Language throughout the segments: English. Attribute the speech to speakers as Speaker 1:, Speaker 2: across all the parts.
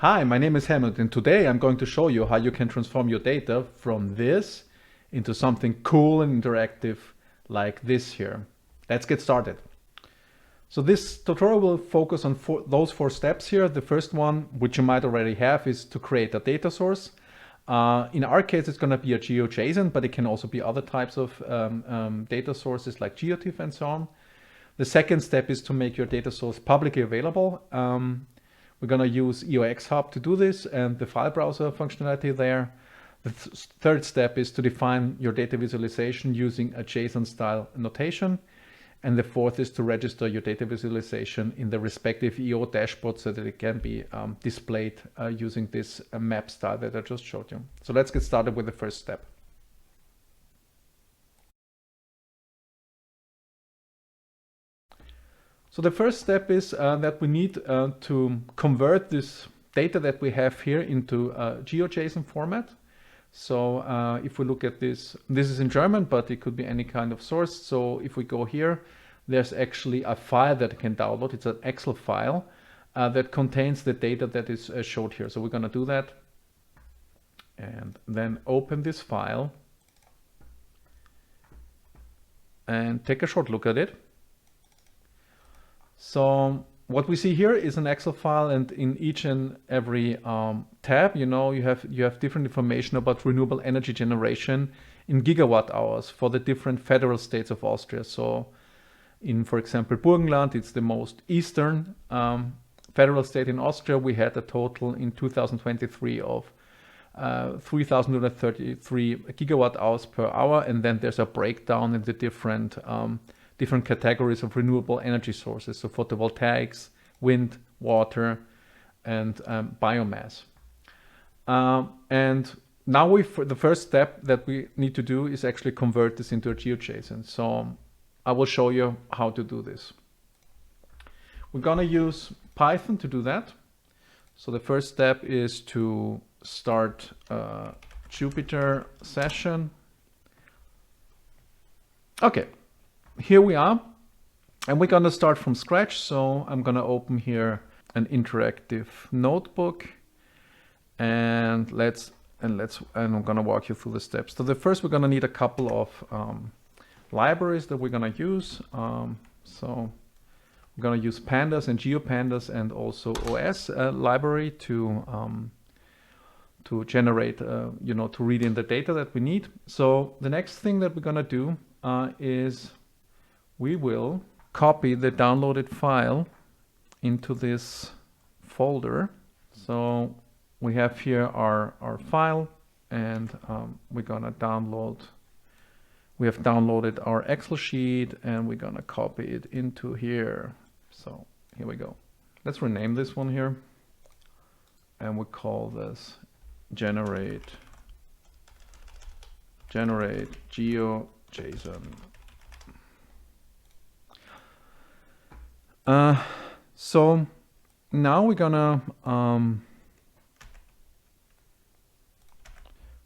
Speaker 1: Hi, my name is Helmut, and today I'm going to show you how you can transform your data from this into something cool and interactive like this here. Let's get started. So this tutorial will focus on those four steps here. The first one, which you might already have, is to create a data source. In our case, it's going to be a GeoJSON, but it can also be other types of data sources like GTIF and so on. The second step is to make your data source publicly available. We're going to use EOxHub to do this and the file browser functionality there. The third step is to define your data visualization using a JSON style notation. And the fourth is to register your data visualization in the respective EO dashboard so that it can be displayed using this map style that I just showed you. So let's get started with the first step. So the first step is that we need to convert this data that we have here into a GeoJSON format. So if we look at this is in German, but it could be any kind of source. So if we go here, there's actually a file that I can download. It's an Excel file that contains the data that is showed here. So we're going to do that and then open this file and take a short look at it. So what we see here is an Excel file, and in each and every tab, you have different information about renewable energy generation in gigawatt hours for the different federal states of Austria. So in, for example, Burgenland, it's the most eastern federal state in Austria. We had a total in 2023 of 3,233 gigawatt hours per hour, and then there's a breakdown in the different categories of renewable energy sources, so photovoltaics, wind, water, and biomass. And now the first step that we need to do is actually convert this into a GeoJSON. So I will show you how to do this. We're going to use Python to do that. So the first step is to start a Jupyter session. Okay. Here we are, and we're going to start from scratch. So I'm going to open here an interactive notebook, and I'm going to walk you through the steps. So first we're going to need a couple of libraries that we're going to use. So we're going to use pandas and GeoPandas and also OS library to generate, to read in the data that we need. So the next thing that we're going to do is we will copy the downloaded file into this folder. So we have here our file, and we're gonna we have downloaded our Excel sheet, and we're gonna copy it into here. So here we go. Let's rename this one here, and we call this generate GeoJSON. So now we're gonna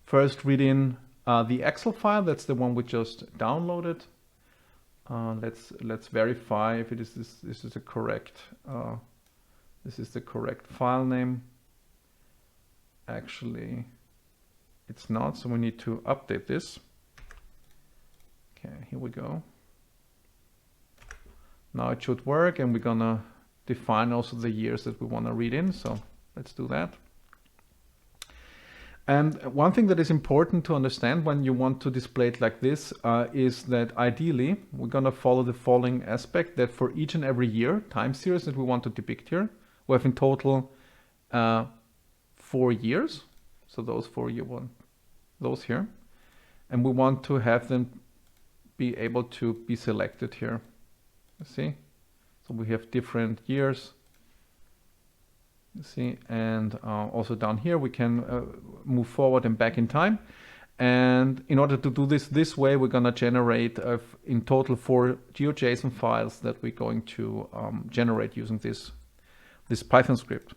Speaker 1: first read in the Excel file. That's the one we just downloaded. Let's verify if it is this is the correct file name. Actually, it's not, so we need to update this. Okay, here we go. Now it should work, and we're gonna define also the years that we want to read in. So let's do that. And one thing that is important to understand when you want to display it like this is that ideally we're gonna follow the following aspect, that for each and every year, time series that we want to depict here, we have in total 4 years. So those 4 year one, those here. And we want to have them be able to be selected here. See, so we have different years. You see, and also down here we can move forward and back in time. And in order to do this way, we're going to generate in total 4 GeoJSON files that we're going to generate using this Python script.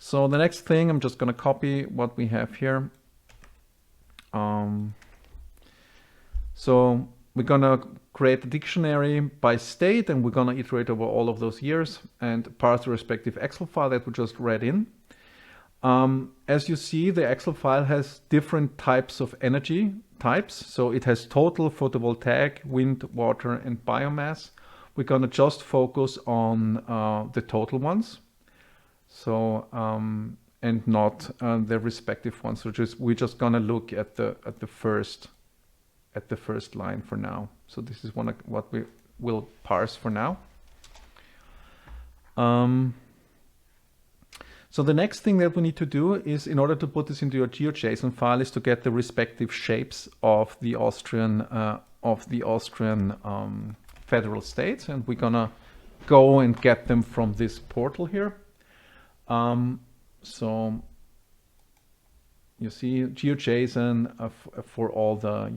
Speaker 1: So the next thing, I'm just going to copy what we have here. So we're going to create a dictionary by state, and we're going to iterate over all of those years and parse the respective Excel file that we just read in. As you see, the Excel file has different types of energy types. So it has total, photovoltaic, wind, water, and biomass. We're going to just focus on the total ones. So and not the respective ones. So we're just going to look at the first line for now. So this is what we will parse for now. So the next thing that we need to do is, in order to put this into your GeoJSON file, is to get the respective shapes of the Austrian federal states, and we're gonna go and get them from this portal here. So you see GeoJSON for all the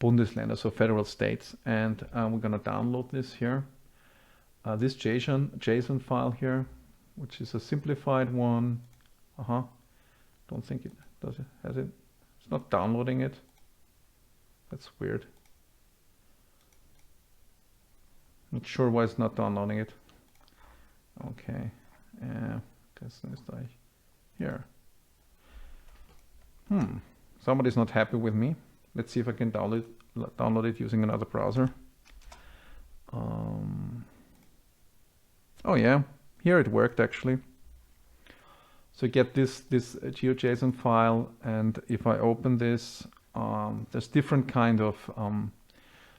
Speaker 1: Bundesländer, so federal states, and we're gonna download this here. This JSON file here, which is a simplified one. Don't think it does. Has it? It's not downloading it. That's weird. Not sure why it's not downloading it. Okay. Das ist here. Somebody's not happy with me. Let's see if I can download it using another browser. Oh yeah, here it worked actually. So you get this GeoJSON file, and if I open this, there's different kind of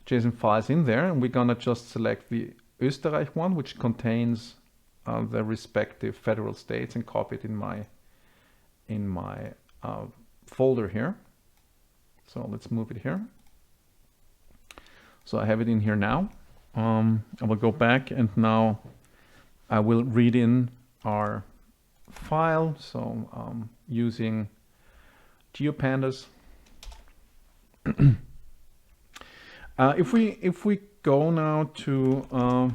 Speaker 1: JSON files in there, and we're gonna just select the Österreich one, which contains the respective federal states, and copy it in my folder here. So let's move it here. So I have it in here now. I will go back, and now I will read in our file. So using GeoPandas. If we go now to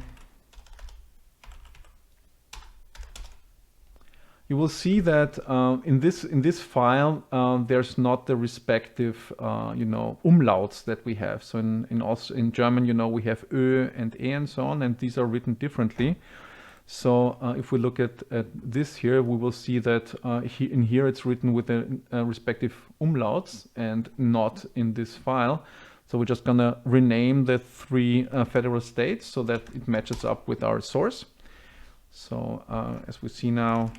Speaker 1: you will see that in this file there's not the respective umlauts that we have. So in German, we have Ö and E and so on, and these are written differently. So if we look at this here, we will see that in here it's written with the respective umlauts and not in this file. So we're just gonna rename the three federal states so that it matches up with our source. So as we see now,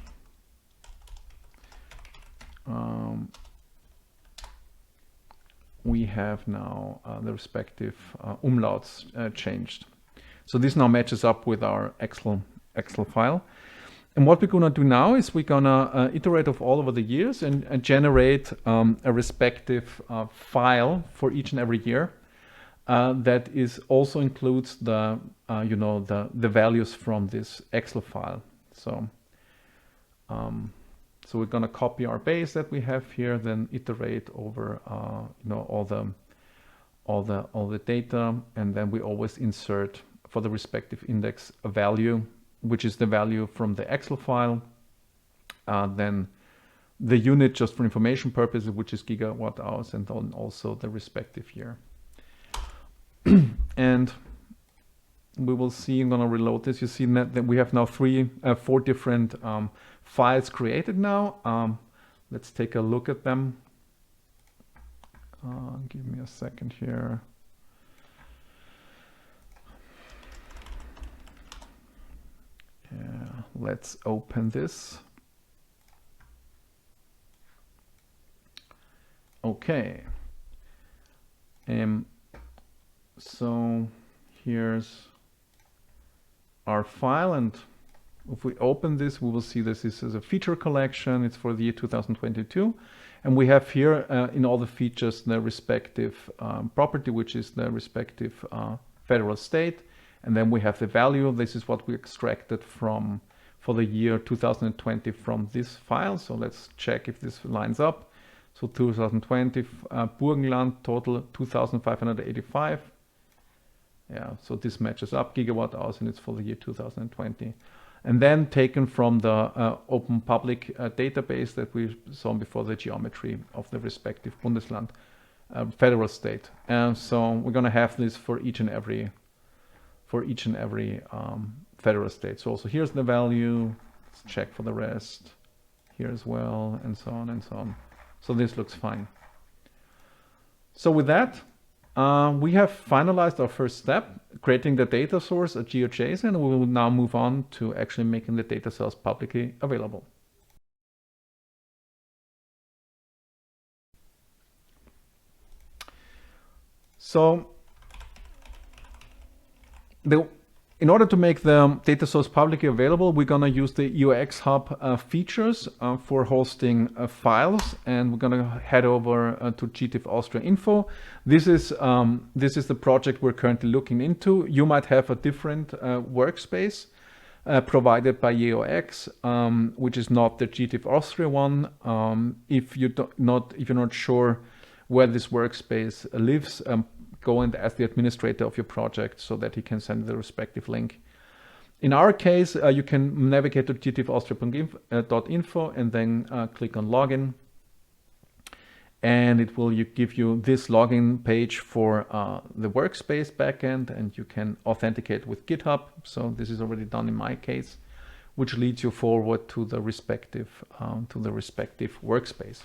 Speaker 1: we have now the respective umlauts changed. So this now matches up with our Excel file. And what we're gonna do now is we're gonna iterate all over the years and generate a respective file for each and every year that is also includes the the values from this Excel file. So so we're gonna copy our base that we have here, then iterate over all the data, and then we always insert for the respective index a value, which is the value from the Excel file. Then the unit, just for information purposes, which is gigawatt hours, and then also the respective year. And we will see, I'm gonna reload this. You see that we have now four different files created now. Let's take a look at them. Give me a second here. Yeah, let's open this. Okay. So here's our file, and if we open this, we will see this is a feature collection. It's for the year 2022, and we have here in all the features the respective property, which is the respective federal state. And then we have the value. This is what we extracted for the year 2020 from this file. So let's check if this lines up. So 2020, Burgenland, total 2,585. Yeah, so this matches up, gigawatt hours, and it's for the year 2020. And then taken from the open public database that we saw before, the geometry of the respective Bundesland, federal state. And so we're gonna have this for each and every federal state. So also here's the value. Let's check for the rest. here as well, and so on and so on. So this looks fine. So with that, we have finalized our first step, creating the data source at GeoJSON, and we will now move on to actually making the data cells publicly available. So in order to make the data source publicly available, we're going to use the EOxHub features for hosting files, and we're going to head over to GTIF Austria info. This is the project we're currently looking into. You might have a different workspace provided by EOX, which is not the GTIF Austria one. If you're not sure where this workspace lives, go and ask the administrator of your project so that he can send the respective link. In our case, you can navigate to gtifaustria.info and then click on login. And it will give you this login page for the workspace backend, and you can authenticate with GitHub. So this is already done in my case, which leads you forward to the respective workspace.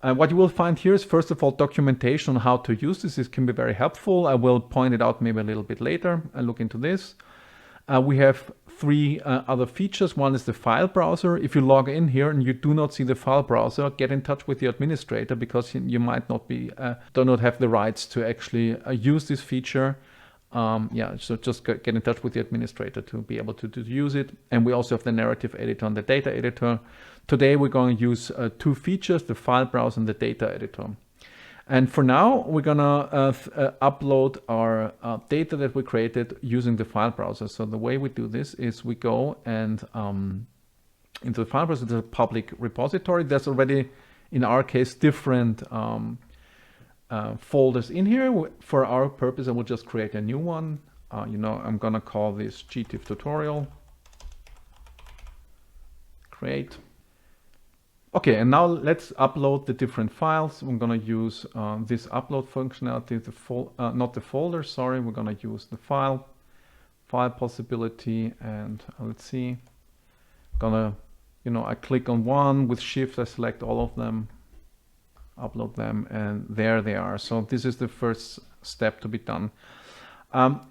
Speaker 1: What you will find here is, first of all, documentation on how to use this. This can be very helpful. I will point it out maybe a little bit later. I'll look into this. We have three other features. One is the file browser. If you log in here and you do not see the file browser, get in touch with the administrator, because you might not be, do not have the rights to actually use this feature. So just get in touch with the administrator to be able to use it. And we also have the narrative editor and the data editor. Today we're going to use two features, the file browser and the data editor. And for now, we're going to upload our data that we created using the file browser. So the way we do this is we go and into the file browser, there's a public repository. There's already, in our case, different folders in here. For our purpose, I will just create a new one. I'm going to call this GTIF tutorial. Create. Okay, and now let's upload the different files. I'm going to use this upload functionality, not the folder, sorry. We're going to use the file possibility, and let's see. I'm gonna, I click on one with Shift, I select all of them, upload them, and there they are. So this is the first step to be done.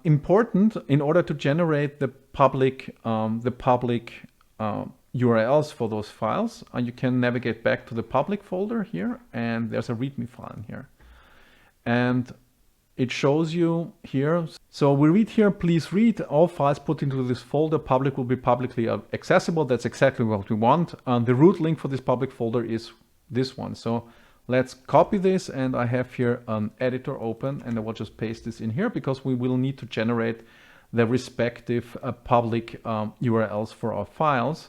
Speaker 1: Important, in order to generate the public URLs for those files, you can navigate back to the public folder here, and there's a README file in here. And it shows you here. So we read here, please read all files put into this folder. Public will be publicly accessible. That's exactly what we want. The root link for this public folder is this one. So let's copy this, and I have here an editor open, and I will just paste this in here because we will need to generate the respective public URLs for our files.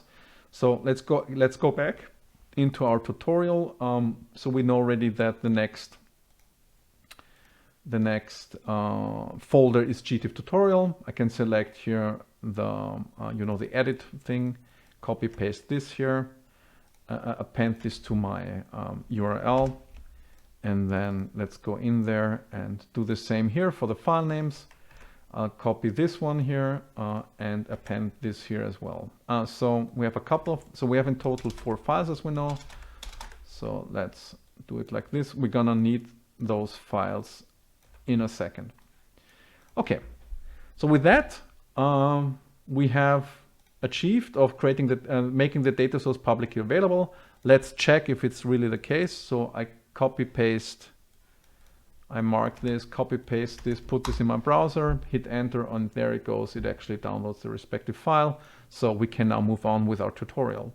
Speaker 1: So let's go back into our tutorial. So we know already that the next folder is GTIF tutorial. I can select here the the edit thing, copy paste this here, append this to my URL, and then let's go in there and do the same here for the file names. I'll copy this one here and append this here as well. So we have we have in total 4 files, as we know. So let's do it like this. We're gonna need those files in a second. Okay, so with that, we have achieved of creating making the data source publicly available. Let's check if it's really the case. So I copy paste. I mark this, copy paste this, put this in my browser, hit enter, and there it goes. It actually downloads the respective file. So we can now move on with our tutorial.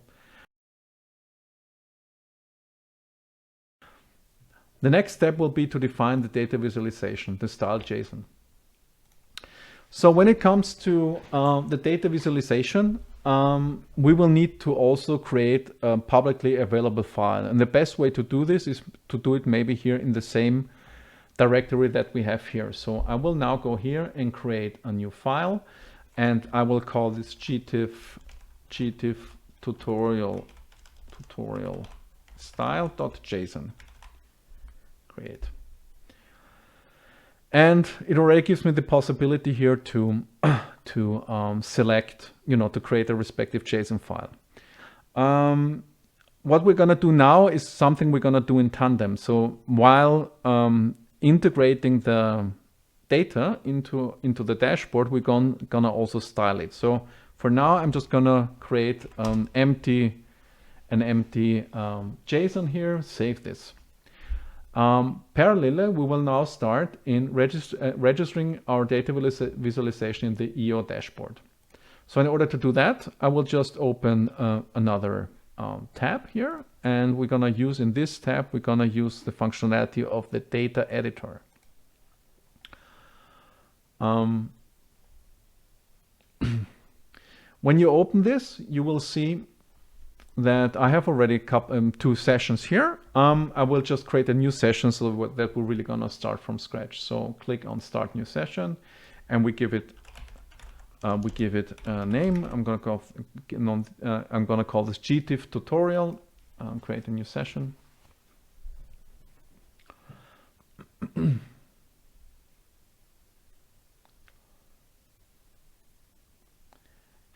Speaker 1: The next step will be to define the data visualization, the style JSON. So when it comes to the data visualization, we will need to also create a publicly available file. And the best way to do this is to do it maybe here in the same directory that we have here. So I will now go here and create a new file, and I will call this GTIF tutorial style.json. Create. And it already gives me the possibility here to select, to create a respective JSON file. what we're going to do now is something we're going to do in tandem. So while integrating the data into the dashboard, we're gonna also style it. So for now, I'm just gonna create an empty JSON here, save this. Parallelly, we will now start in registering our data visualization in the EO dashboard. So in order to do that, I will just open another tab here, and we're gonna use in this tab, we're gonna use the functionality of the Data Editor. When you open this, you will see that I have already two sessions here. I will just create a new session so that we're really gonna start from scratch. So click on Start New Session, and we give it a name. I'm gonna call this GTIF tutorial. Create a new session.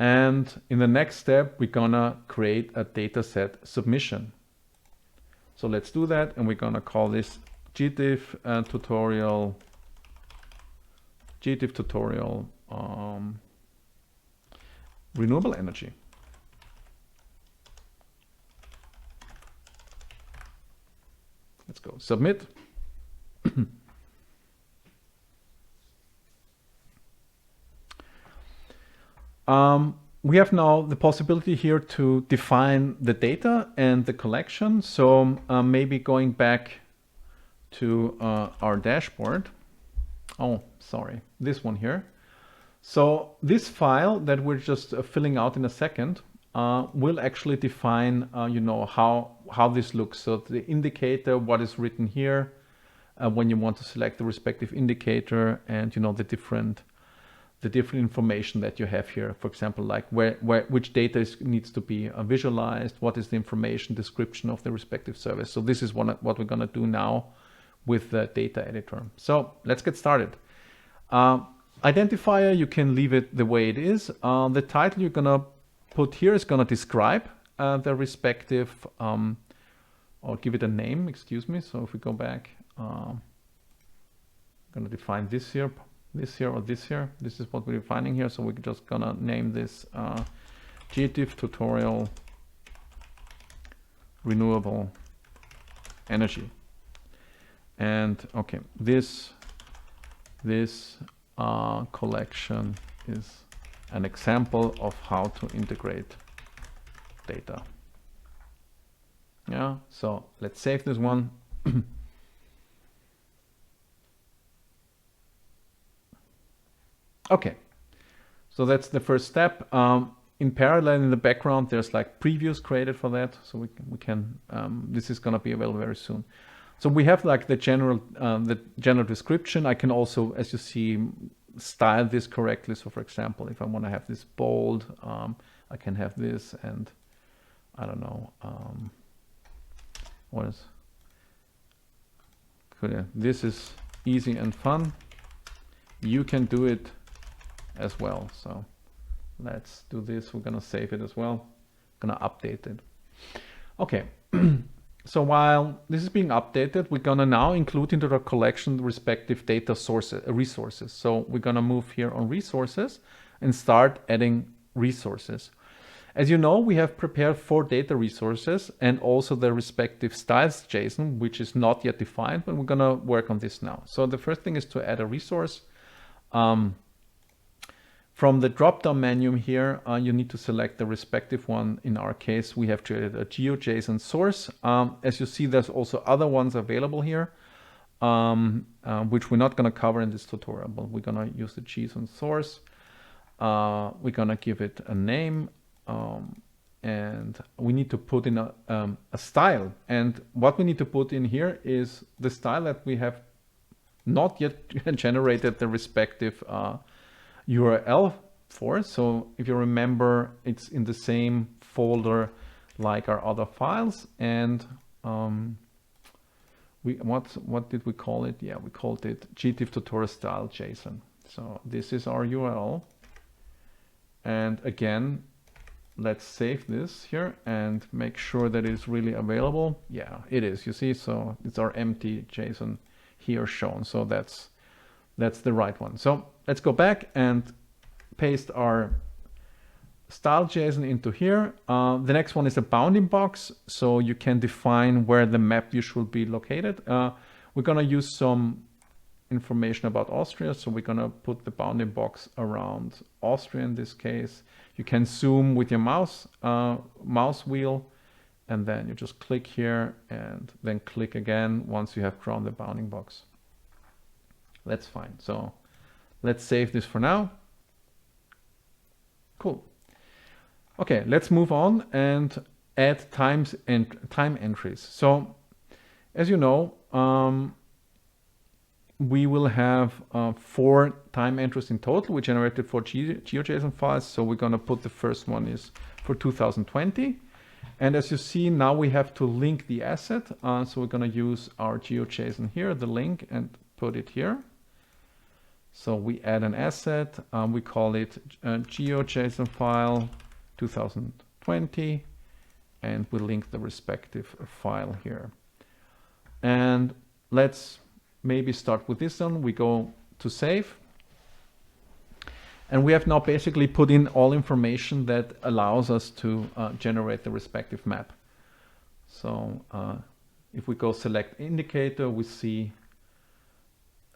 Speaker 1: And in the next step, we're gonna create a dataset submission. So let's do that, and we're gonna call this GTIF tutorial renewable energy. Let's go submit. We have now the possibility here to define the data and the collection. So maybe going back to our dashboard. Oh, sorry, this one here. So this file that we're just filling out in a second will actually define, you know, how this looks. So the indicator, what is written here, when you want to select the respective indicator, and you know the different information that you have here. For example, like which data needs to be visualized, what is the information description of the respective service. So this is what we're going to do now with the data editor. So let's get started. Identifier, you can leave it the way it is. The title you're going to put here is going to describe the respective, or give it a name, excuse me. So if we go back, I'm going to define this here, or this here. This is what we're defining here. So we're just going to name this GTIF tutorial renewable energy. And okay, this collection is an example of how to integrate data. Yeah, so let's save this one. Okay, so that's the first step. In parallel, in the background, there's like previews created for that. So we can this is going to be available very soon. So we have like the general description. I can also, as you see, style this correctly. So for example, if I want to have this bold, I can have this, and I don't know, what is good. This is easy and fun. You can do it as well. So let's do this. We're gonna save it as well. Gonna update it. Okay. So while this is being updated, we're gonna now include into the collection the respective data sources, resources. So we're gonna move here on resources and start adding resources. As you know, we have prepared 4 data resources and also the respective styles JSON, which is not yet defined, but we're gonna work on this now. So the first thing is to add a resource. From the drop-down menu here, you need to select the respective one. In our case, we have created a GeoJSON source. As you see, there's also other ones available here, which we're not going to cover in this tutorial, but we're going to use the JSON source. We're going to give it a name, and we need to put in a style. And what we need to put in here is the style that we have not yet generated the respective URL for. So if you remember, it's in the same folder like our other files. And what did we call it? Yeah, we called it GTIF tutorial style JSON. So this is our URL. And again, let's save this here and make sure that it's really available. Yeah, it is, you see, so it's our empty JSON here shown. So that's the right one. So let's go back and paste our style JSON into here. The next one is a bounding box. So you can define where the map view should be located. We're gonna use some information about Austria. So we're gonna put the bounding box around Austria in this case. You can zoom with your mouse wheel, and then you just click here and then click again once you have drawn the bounding box. That's fine. So let's save this for now. Cool. Okay, let's move on and add time entries. So as you know, we will have 4 time entries in total. We generated 4 GeoJSON files. So we're going to put the first one is for 2020. And as you see, now we have to link the asset. So we're going to use our GeoJSON here, the link, and put it here. So we add an asset. We call it GeoJSON file 2020. And we link the respective file here. And let's maybe start with this one. We go to save. And we have now basically put in all information that allows us to generate the respective map. So if we go select indicator, we see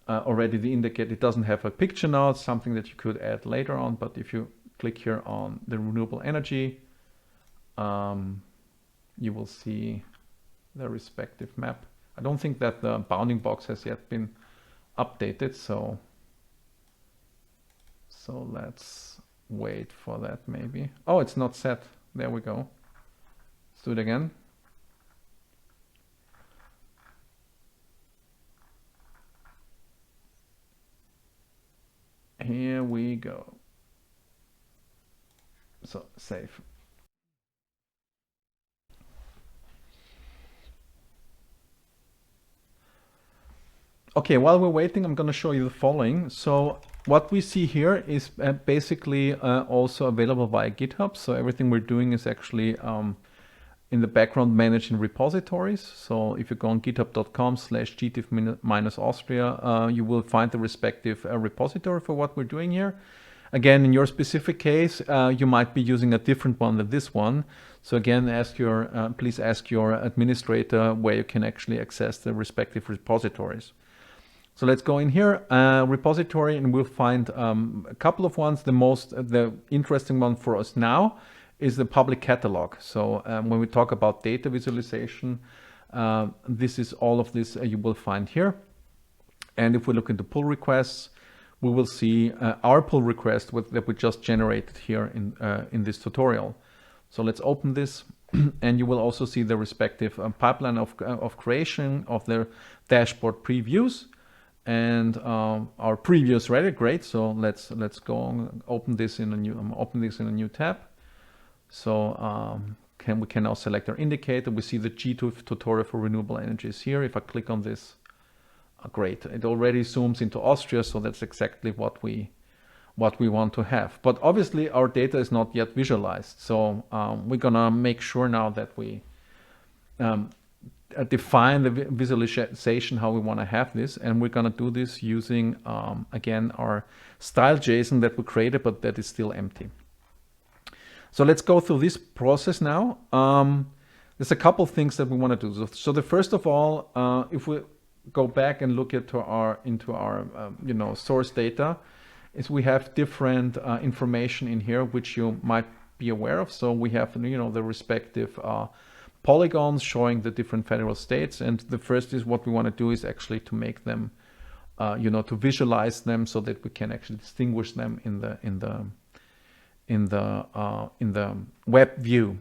Speaker 1: already the indicator. It doesn't have a picture now. It's something that you could add later on. But if you click here on the renewable energy, you will see the respective map. I don't think that the bounding box has yet been updated, so let's wait for that maybe. Oh, it's not set. There we go. Let's do it again. Here we go. So save. Okay, while we're waiting, I'm going to show you the following. So what we see here is basically also available via GitHub. So everything we're doing is actually in the background managed in repositories. So if you go on github.com/GTIF-Austria, you will find the respective repository for what we're doing here. Again, in your specific case, you might be using a different one than this one. So again, please ask your administrator where you can actually access the respective repositories. So let's go in here, repository, and we'll find a couple of ones. The interesting one for us now is the public catalog. So when we talk about data visualization, this is all of this you will find here. And if we look into pull requests, we will see our pull request that we just generated here in this tutorial. So let's open this, and you will also see the respective pipeline of creation of the dashboard previews. And our preview is ready. Great. So let's go on, open this in a new tab. So we can now select our indicator. We see the GTIF tutorial for renewable energies here. If I click on this, great. It already zooms into Austria. So that's exactly what we want to have. But obviously our data is not yet visualized. So we're gonna make sure now that we define the visualization how we want to have this, and we're going to do this using again our style JSON that we created but that is still empty. So let's go through this process now. There's a couple things that we want to do. So the first of all, if we go back and look into our source data, is we have different information in here which you might be aware of. So we have the respective polygons showing the different federal states, and the first is what we want to do is actually to make them, to visualize them so that we can actually distinguish them in the web view.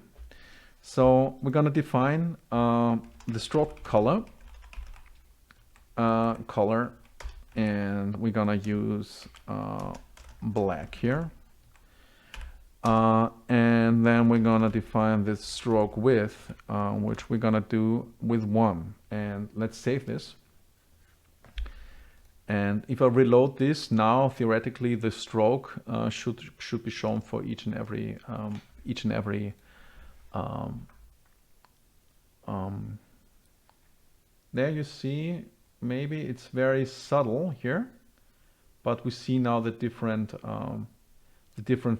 Speaker 1: So we're going to define the stroke color, and we're going to use black here. And then we're going to define this stroke width, which we're going to do with 1. And let's save this. And if I reload this now, theoretically, the stroke should be shown for each and every each and every there you see, maybe it's very subtle here, but we see now the different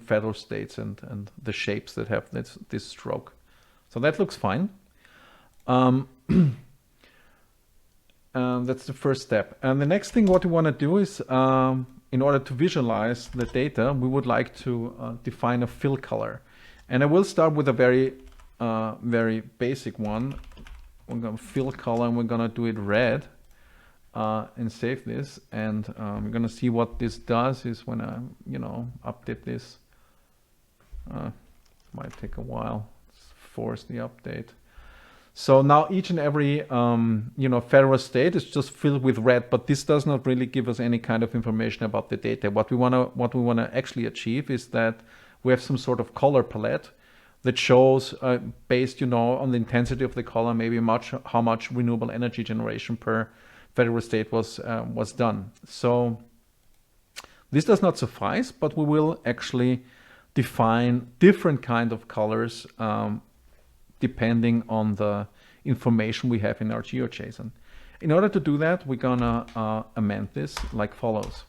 Speaker 1: feather states and the shapes that have this stroke. So that looks fine. That's the first step. And the next thing what we want to do is, in order to visualize the data, we would like to define a fill color. And I will start with a very basic one. We're going to fill color and we're going to do it red and save this. And we're going to see what this does is when I, update this. Might take a while. Let's force the update. So now each and every, federal state is just filled with red, but this does not really give us any kind of information about the data. What we want to actually achieve is that we have some sort of color palette that shows, based, on the intensity of the color, maybe how much renewable energy generation per federal state was done. So this does not suffice, but we will actually define different kind of colors depending on the information we have in our GeoJSON. In order to do that, we're gonna amend this like follows.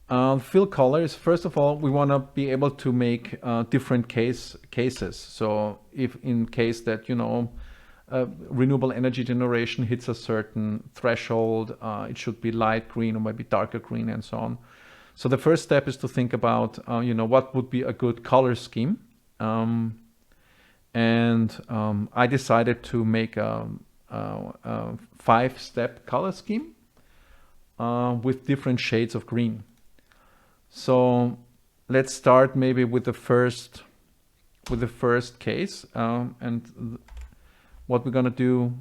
Speaker 1: Fill colors, first of all, we want to be able to make different cases. So if in case that, renewable energy generation hits a certain threshold, it should be light green or maybe darker green and so on. So the first step is to think about, what would be a good color scheme. I decided to make a 5-step color scheme with different shades of green. So let's start maybe with the first case, and what we're gonna do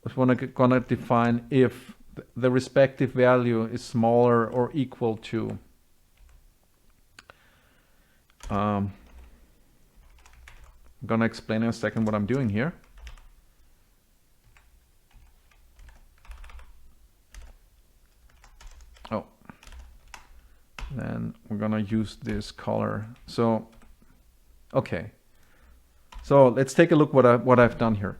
Speaker 1: is we're gonna define if the respective value is smaller or equal to I'm gonna explain in a second what I'm doing here. Oh, then we're gonna use this color. So, okay. So let's take a look what I've done here.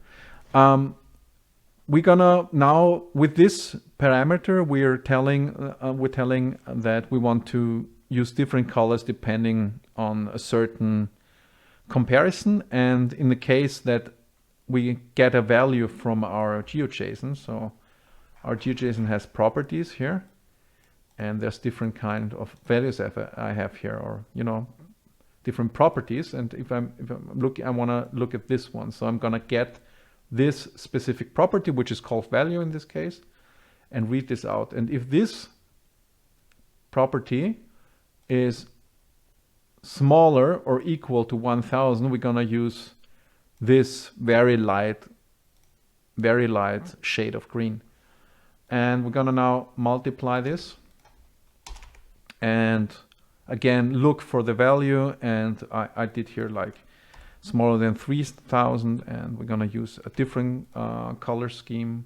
Speaker 1: We're gonna now with this parameter we're telling that we want to use different colors depending on a certain comparison, and in the case that we get a value from our GeoJSON, so our GeoJSON has properties here, and there's different kind of values I have here, or different properties. And if I'm looking, I want to look at this one, so I'm gonna get this specific property, which is called value in this case, and read this out. And if this property is smaller or equal to 1000, we're gonna use this very light shade of green. And we're gonna now multiply this and again look for the value, and I did here like smaller than 3000, and we're gonna use a different color scheme,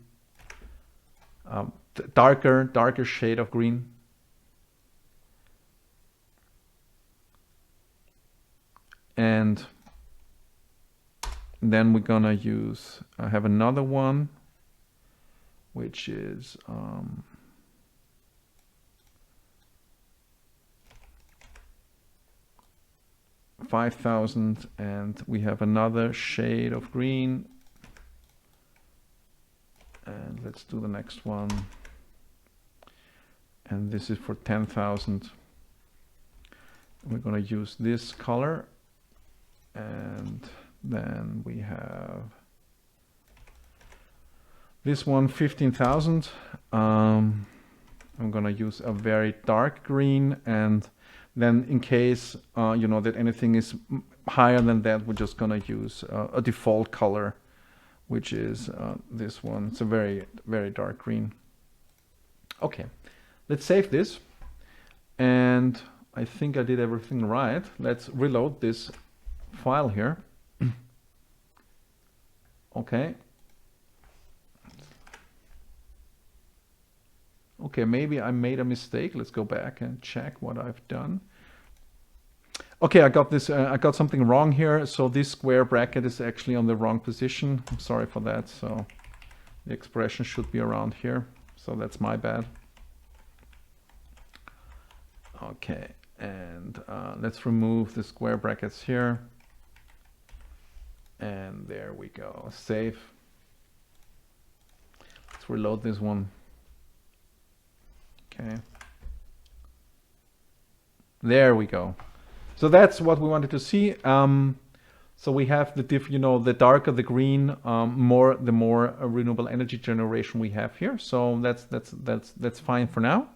Speaker 1: darker shade of green. And then we're gonna use, I have another one, which is 5000, and we have another shade of green. And let's do the next one. And this is for 10,000. We're gonna use this color. And then we have this one, 15,000. I'm gonna use a very dark green, and then in case that anything is higher than that, we're just gonna use a default color, which is this one. It's a very, very dark green. Okay, let's save this, and I think I did everything right. Let's reload this file here. Okay. Okay, maybe I made a mistake. Let's go back and check what I've done. Okay, I got this. I got something wrong here. So this square bracket is actually on the wrong position. I'm sorry for that. So the expression should be around here. So that's my bad. Okay, and let's remove the square brackets here. And there we go. Save. Let's reload this one. Okay. There we go. So that's what we wanted to see. So we have the the darker the green, the more renewable energy generation we have here. So that's fine for now.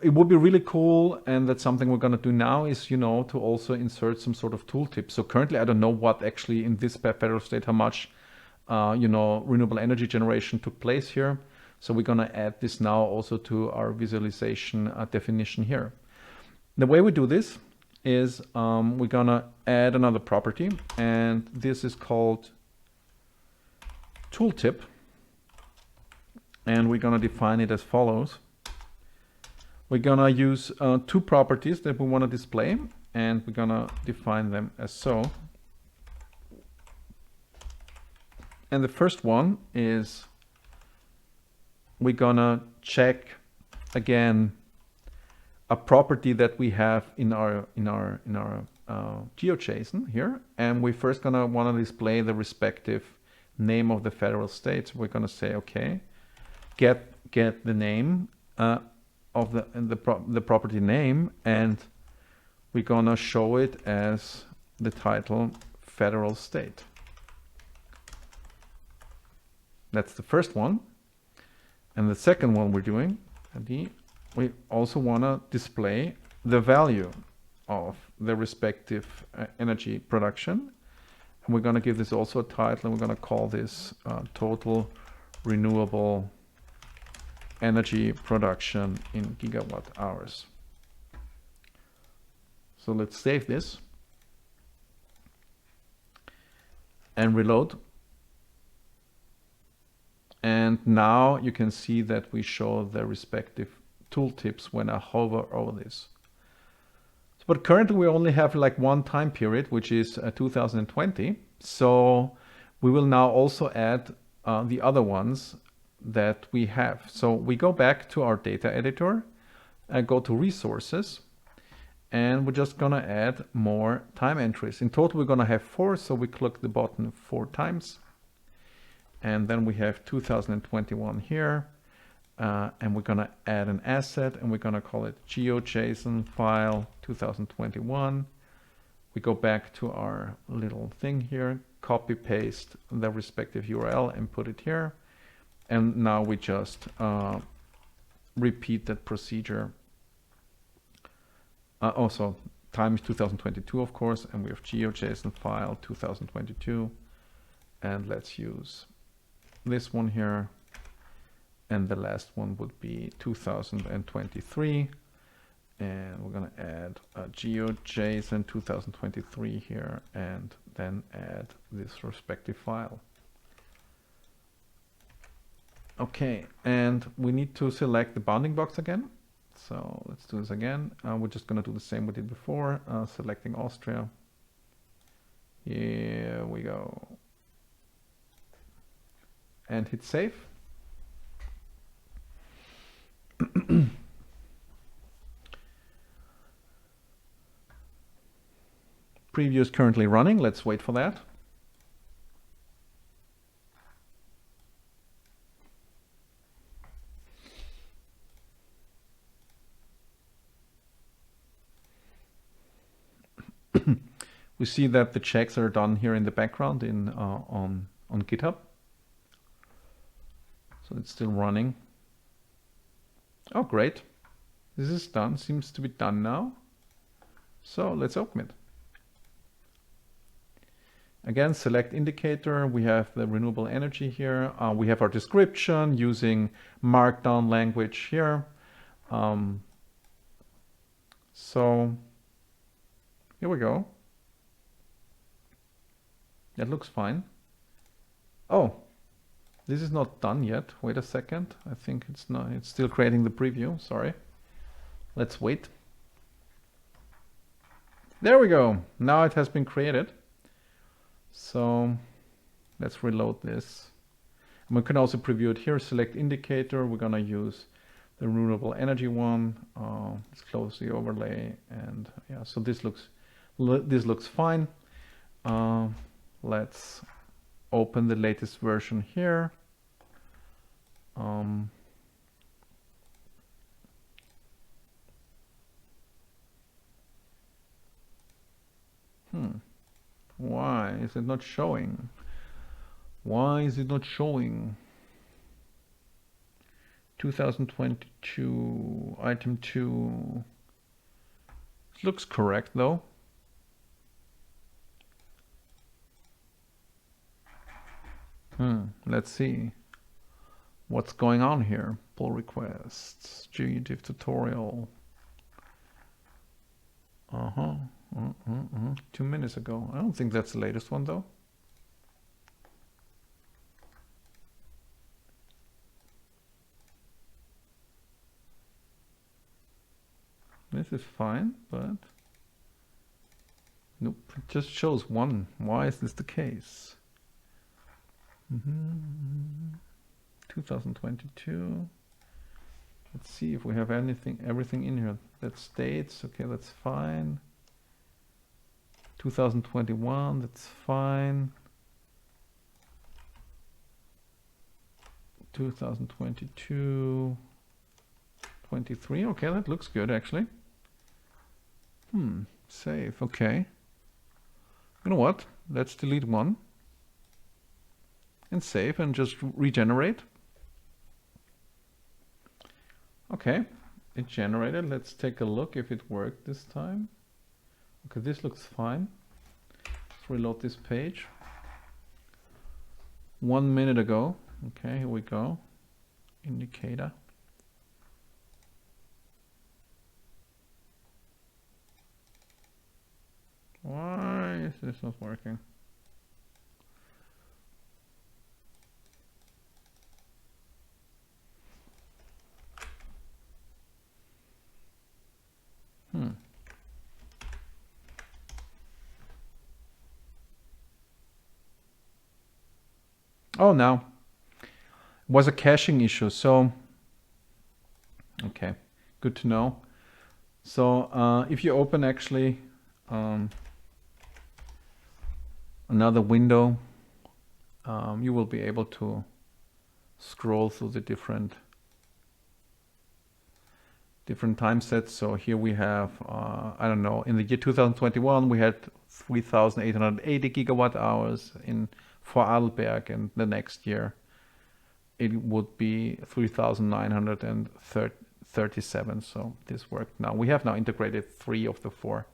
Speaker 1: It would be really cool, and that's something we're gonna do now, is to also insert some sort of tooltip. So currently I don't know what actually in this federal state, how much renewable energy generation took place here. So we're gonna add this now also to our visualization definition here. The way we do this is we're gonna add another property, and this is called tooltip, and we're gonna define it as follows. We're gonna use two properties that we want to display, and we're gonna define them as so. And the first one is we're gonna check again a property that we have in our GeoJSON here, and we're first gonna want to display the respective name of the federal states. We're gonna say, okay, get the name of the property name, and we're gonna show it as the title federal state. That's the first one. And the second one we're doing, we also want to display the value of the respective energy production. And we're going to give this also a title, and we're going to call this total renewable energy production in gigawatt hours. So let's save this and reload. And now you can see that we show the respective tooltips when I hover over this. But currently we only have like one time period, which is 2020. So we will now also add the other ones that we have. So we go back to our data editor and go to resources, and we're just gonna add more time entries. In total we're gonna have 4, so we click the button 4 times. And then we have 2021 here. And we're gonna add an asset, and we're gonna call it GeoJSON file 2021. We go back to our little thing here, copy paste the respective URL and put it here. And now we just repeat that procedure. Also time is 2022, of course, and we have GeoJSON file 2022. And let's use this one here. And the last one would be 2023. And we're going to add a GeoJSON 2023 here, and then add this respective file. Okay, and we need to select the bounding box again. So let's do this again. We're just going to do the same we did before, selecting Austria. Here we go. And hit save. Preview is currently running. Let's wait for that. We see that the checks are done here in the background on GitHub. So it's still running. Oh, great. This is done. Seems to be done now. So let's open it. Again, select indicator. We have the renewable energy here. We have our description using markdown language here. So here we go. That looks fine. Oh, this is not done yet. Wait a second. I think it's not. It's still creating the preview. Sorry. Let's wait. There we go. Now it has been created. So let's reload this. And we can also preview it here. Select indicator. We're gonna use the renewable energy one. Let's close the overlay, and yeah. So this looks fine. Let's open the latest version here. Why is it not showing? Why is it not showing? 2022, item 2. It looks correct though. Let's see what's going on here. Pull requests, GTIF tutorial. 2 minutes ago. I don't think that's the latest one though. This is fine, but nope, it just shows one. Why is this the case? 2022. Let's see if we have everything in here that states. Okay, that's fine. 2021, that's fine. 2022, 23. Okay, that looks good actually. Save. Okay. You know what? Let's delete one and save and just regenerate. Okay, it generated. Let's take a look if it worked this time. Okay, this looks fine. Let's reload this page. 1 minute ago. Okay, here we go. Indicator. Why is this not working? Oh, now it was a caching issue. So, okay, good to know. So if you open actually another window, you will be able to scroll through the different time sets. So here we have, I don't know, in the year 2021 we had 3,880 gigawatt hours in Vorarlberg, and the next year it would be 3,937. So this worked. Now we have integrated 3 of the 4.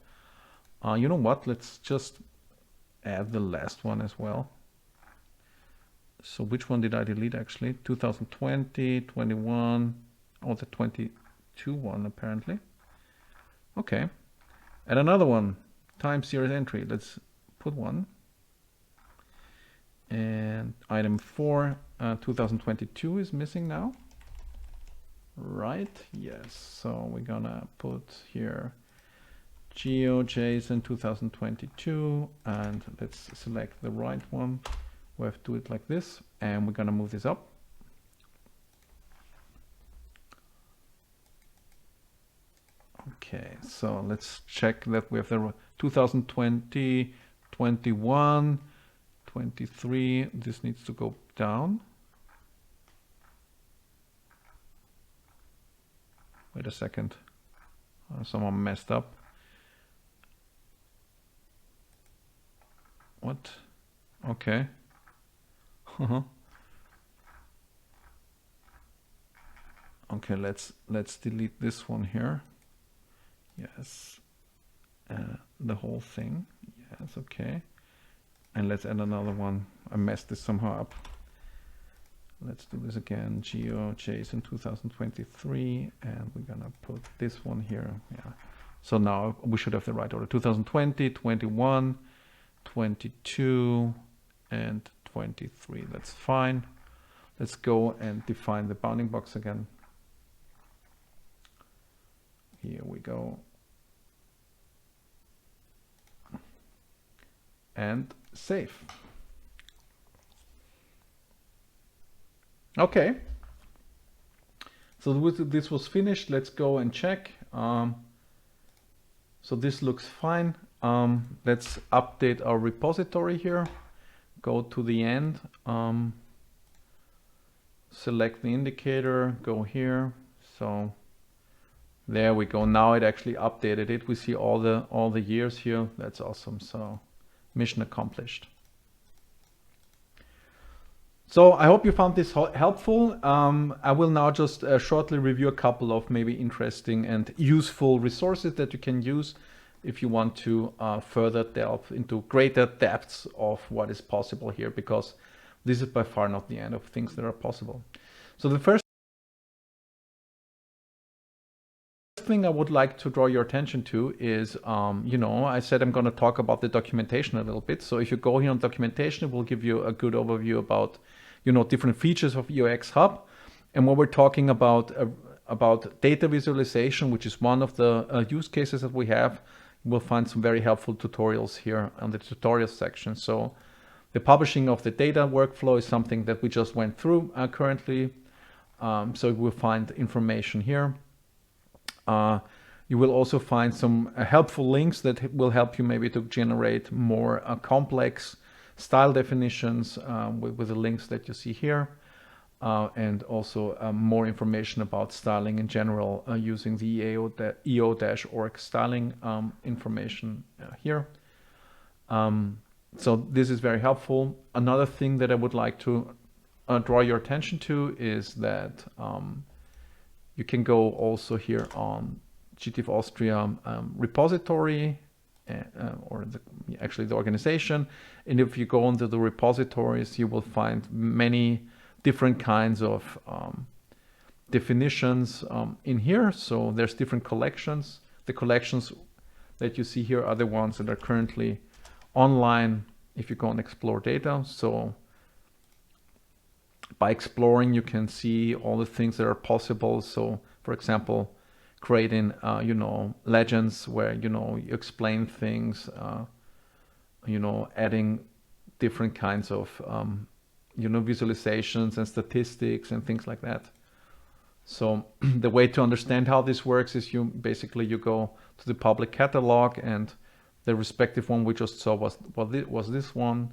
Speaker 1: You know what? Let's just add the last one as well. So which one did I delete actually? 2020, 21, oh, the 22 one apparently. Okay. And another one, time series entry. Let's put one. And item 4, 2022 is missing now. Right, yes. So we're gonna put here GeoJSON 2022, and let's select the right one. We have to do it like this, and we're gonna move this up. Okay, so let's check that we have the 2020, 21, 23. This needs to go down. Wait a second. Someone messed up. What? Okay. Okay, let's delete this one here. Yes. The whole thing. Yes, okay. And let's add another one. I messed this somehow up. Let's do this again. GeoJSON 2023, and we're gonna put this one here. Yeah. So now we should have the right order. 2020, 21, 22, and 23. That's fine. Let's go and define the bounding box again. Here we go. and save. Okay. So this was finished. Let's go and check. So this looks fine. Let's update our repository here. Go to the end. Select the indicator. Go here. So there we go. Now it actually updated it. We see all the years here. That's awesome. So mission accomplished. So I hope you found this helpful. I will now just shortly review a couple of maybe interesting and useful resources that you can use if you want to further delve into greater depths of what is possible here, because this is by far not the end of things that are possible. So the first thing I would like to draw your attention to is, I said I'm going to talk about the documentation a little bit. So if you go here on documentation, it will give you a good overview about, different features of EOxHub. And when we're talking about data visualization, which is one of the use cases that we have, you will find some very helpful tutorials here on the tutorial section. So the publishing of the data workflow is something that we just went through currently. So you will find information here. You will also find some helpful links that will help you maybe to generate more complex style definitions with the links that you see here. And also more information about styling in general using the EO-org styling information here. So this is very helpful. Another thing that I would like to draw your attention to is that you can go also here on GTIF Austria repository, or actually the organization. And if you go into the repositories, you will find many different kinds of definitions in here. So there's different collections. The collections that you see here are the ones that are currently online if you go and explore data. So by exploring, you can see all the things that are possible. So for example, creating, legends where, you explain things, adding different kinds of, visualizations and statistics and things like that. So the way to understand how this works is you go to the public catalog, and the respective one we just saw was this one.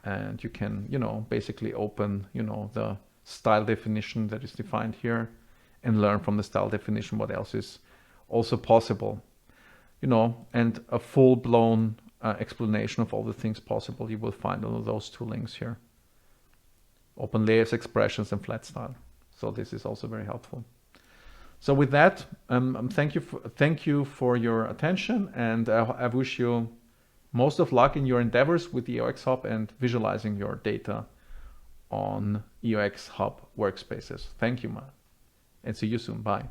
Speaker 1: And you can, basically open, the style definition that is defined here and learn from the style definition what else is also possible, and a full-blown explanation of all the things possible you will find on those two links here. Open layers, expressions, and flat style. So this is also very helpful. So with that, thank you for your attention, and I wish you most of luck in your endeavors with EOxHub and visualizing your data on EOxHub workspaces. Thank you, and see you soon. Bye.